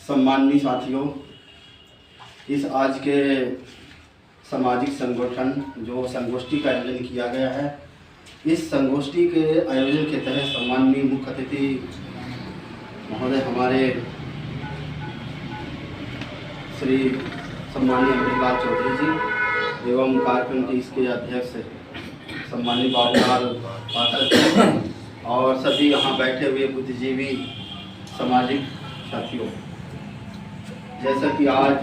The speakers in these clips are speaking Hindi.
सम्माननीय साथियों, इस आज के सामाजिक संगठन जो संगोष्ठी का आयोजन किया गया है, इस संगोष्ठी के आयोजन के तहत सम्माननीय मुख्य अतिथि महोदय हमारे श्री सम्माननीय अमृतलाल चौधरी जी एवं कार्यक्रम के इसके अध्यक्ष सम्माननीय बाबूलाल पाठक और सभी यहाँ बैठे हुए बुद्धिजीवी सामाजिक साथियों, जैसा कि आज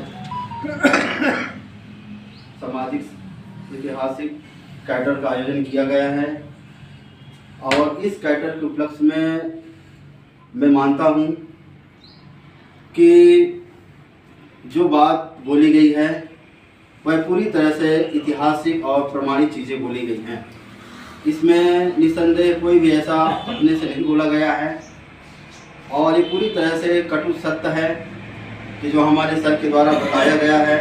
सामाजिक ऐतिहासिक कैडर का आयोजन किया गया है और इस कैडर के उपलक्ष्य में मैं मानता हूँ कि जो बात बोली गई है वह पूरी तरह से ऐतिहासिक और प्रमाणित चीज़ें बोली गई हैं। इसमें निस्संदेह कोई भी ऐसा अपने से नहीं बोला गया है और ये पूरी तरह से कटु सत्य है कि जो हमारे सर के द्वारा बताया गया है।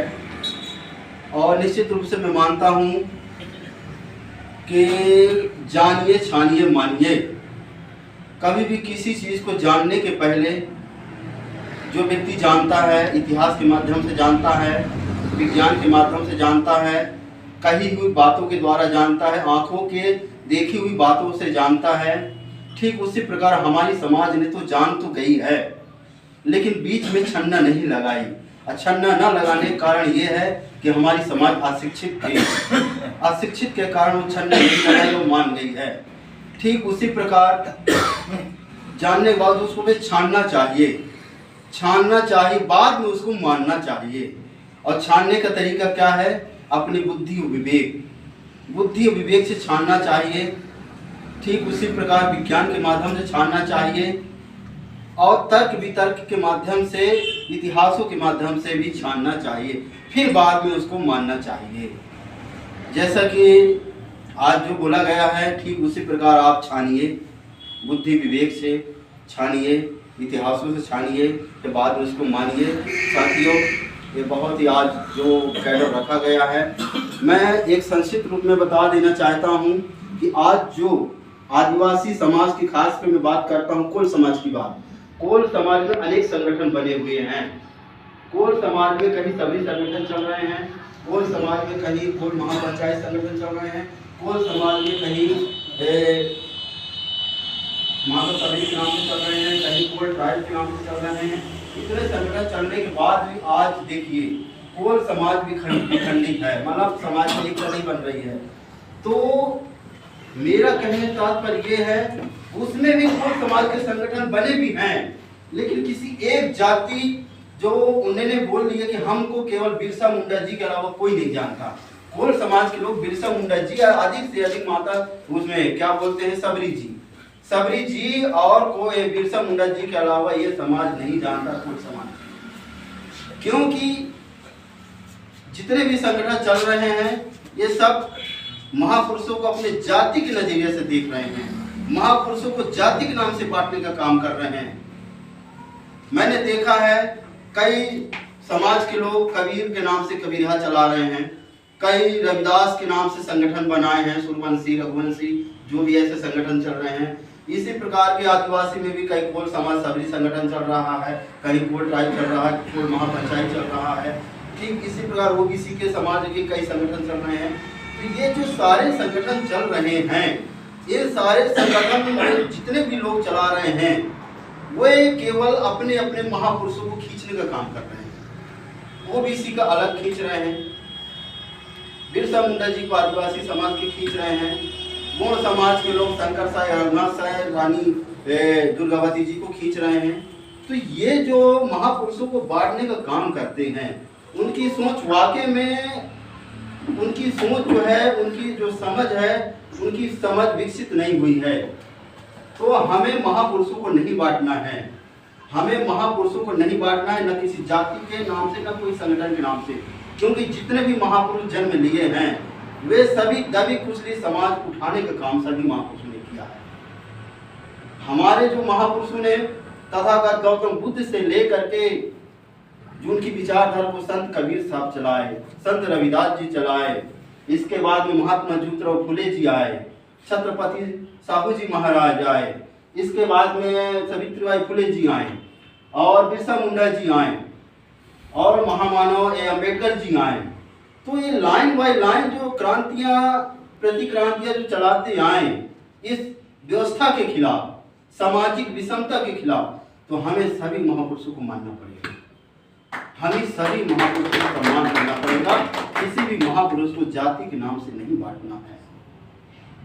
और निश्चित रूप से मैं मानता हूँ कि जानिए छानिए मानिए, कभी भी किसी चीज़ को जानने के पहले जो व्यक्ति जानता है, इतिहास के माध्यम से जानता है, विज्ञान के माध्यम से जानता है, कही हुई बातों के द्वारा जानता है, आँखों के देखी हुई बातों से जानता है, ठीक उसी प्रकार हमारी समाज ने तो जान तो गई है लेकिन बीच में छन्ना नहीं लगाई। छन्ना न लगाने का कारण ये है कि हमारी समाज अशिक्षित थी। अशिक्षित के कारण वो छन्ना नहीं लगाई, वो मान गई है। ठीक उसी प्रकार जानने के बाद उसको भी छानना चाहिए, बाद में उसको मानना चाहिए। और छानने का तरीका क्या है? अपनी बुद्धि और विवेक से छानना चाहिए। ठीक उसी प्रकार विज्ञान के माध्यम से छानना चाहिए और तर्क वितर्क के माध्यम से, इतिहासों के माध्यम से भी छानना चाहिए, फिर बाद में उसको मानना चाहिए। जैसा कि आज जो बोला गया है ठीक उसी प्रकार आप छानिए, बुद्धि विवेक से छानिए, इतिहासों से छानिए, फिर बाद में उसको मानिए। साथियों, ये बहुत ही आज जो कैडर रखा गया है, मैं एक संक्षिप्त रूप में बता देना चाहता हूँ कि आज जो आदिवासी समाज की खास कर मैं बात करता हूँ, कोल समाज की बात। कोल समाज में अनेक संगठन बने हुए हैं। कोल समाज में कहीं सभी संगठन चल रहे हैं, कोल समाज में कहीं कोल महापंचायत संगठन चल रहे हैं, कोल समाज में कहीं माता सभी के नाम से चल रहे हैं, कहीं कोल ट्राइब के नाम से चल रहे हैं। इतने संगठन चलने के बाद भी आज देखिए कोल समाज भी खंडित है, मतलब समाज में एकता नहीं बन रही है। तो मेरा कहने का तात्पर्य ये है, उसमें भी कोल समाज के संगठन बने भी हैं, लेकिन किसी एक जाति जो उन्होंने बोल दिया कि हमको केवल बिरसा मुंडा जी के अलावा कोई नहीं जानता। कोल समाज के लोग बिरसा मुंडा जी या अधिक से अधिक माता उसमें क्या बोलते हैं सबरी जी और कोई बिरसा मुंडा जी के अलावा ये समाज नहीं जानता कोल समाज। क्योंकि जितने भी संगठन चल रहे हैं ये सब महापुरुषों को अपने जाति के नजरिए से देख रहे हैं, महापुरुषों को जाति के नाम से बांटने का काम कर रहे हैं। मैंने देखा है कई समाज के लोग कबीर के नाम से कबीरहा चला रहे हैं, कई रविदास के नाम से संगठन बनाए हैं, सूर्यवंशी रघुवंशी जो भी ऐसे संगठन चल रहे हैं। इसी प्रकार के आदिवासी में भी कई कोल समाज सबरी संगठन चल रहा है, कहीं कोल ट्राइब चल रहा है, कोल महापंचायत चल रहा है। ठीक इसी प्रकार ओबीसी के समाज के कई संगठन चल रहे हैं। तो ये जो सारे संगठन चल रहे हैं, ये सारे संगठन में जितने भी लोग चला रहे हैं वे केवल अपने अपने महापुरुषों को खींचने का काम कर रहे हैं। ओबीसी का अलग खींच रहे हैं, बिरसा मुंडा जी को आदिवासी समाज के खींच रहे हैं, गौड़ समाज के लोग शंकर साय, रघुनाथ साय, रानी दुर्गावती जी को खींच रहे हैं। तो ये जो महापुरुषों को बांटने का काम करते हैं, उनकी सोच वाकई में, उनकी सोच जो है, उनकी जो समझ है, उनकी समझ विकसित नहीं हुई है। तो हमें महापुरुषों को नहीं बांटना है, हमें महापुरुषों को नहीं बांटना है, न किसी जाति के नाम से, न कोई संगठन के नाम से। क्योंकि जितने भी महापुरुष जन्म लिए हैं वे सभी दबी कुचली समाज उठाने का काम सभी महापुरुषों ने किया है। हमारे जो महापुरुषों ने तथागत गौतम बुद्ध से लेकर के जो उनकी विचारधारा को संत कबीर साहब चलाए, संत रविदास जी चलाए, इसके बाद में महात्मा ज्योतिराव फुले जी आए, छत्रपति साहू जी महाराज आए, इसके बाद में सावित्रीबाई फुले जी आए। और बिरसा मुंडा जी आए और महामानव ए अम्बेडकर जी आए, तो ये लाइन बाय लाइन जो क्रांतियां प्रतिक्रांतियां जो चलाते आए इस व्यवस्था के खिलाफ, सामाजिक विषमता के खिलाफ, तो हमें सभी महापुरुषों को मानना पड़ेगा, हमें सभी महापुरुषों का सम्मान करना पड़ेगा। किसी भी महापुरुष को जाति के नाम से नहीं बांटना है,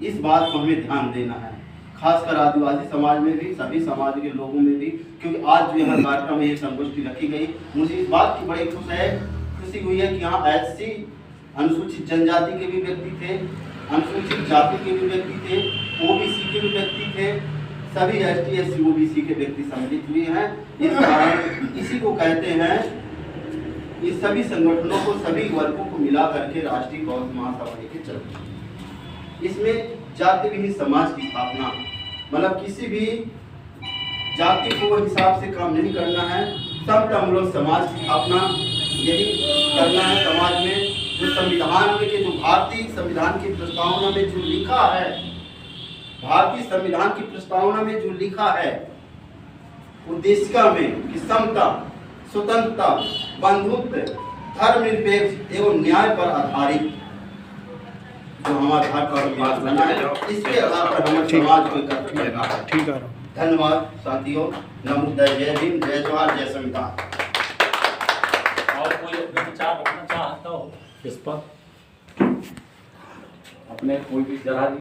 इस बात को हमें ध्यान देना है, खासकर आदिवासी समाज में भी, सभी समाज के लोगों में भी, क्योंकि आज जो यहाँ कार्यक्रम में ये संगोष्ठी रखी गई, मुझे इस बात की बड़ी खुशी हुई है कि यहाँ ऐसी अनुसूचित जनजाति के भी व्यक्ति थे, अनुसूचित जाति के भी व्यक्ति थे, ओबीसी के भी व्यक्ति थे, सभी एसटी एससी ओबीसी के व्यक्ति सम्मिलित हुए हैं। इस कारण इसी को कहते हैं, इस सभी संगठनों को, सभी वर्गों को मिला करके राष्ट्रीय कांग्रेस महासभा लेके चलती है। इसमें जाति विहीन समाज की स्थापना, मतलब किसी भी जाति को हिसाब से काम नहीं करना है, समतामूलक समाज की स्थापना यही करना है। समाज में जो संविधान के जो भारतीय संविधान की प्रस्तावना में जो लिखा है, भारतीय संविधान की प्रस्तावना में जो लिखा है उद्देशिका में कि समता, स्वतंत्रता, बंधुत्व, धर्मनिरपेक्ष एवं न्याय पर आधारित जो हमारा भारत बना है, इसके आधार पर हमारे समाज को एकत्र करना है। ठीक है, धन्यवाद साथियों। नमो जय भीम, जय जोहार, जय संविधान। और कोई अपने विचार रखना चाहता हो इस पर, अपने कोई भी जरा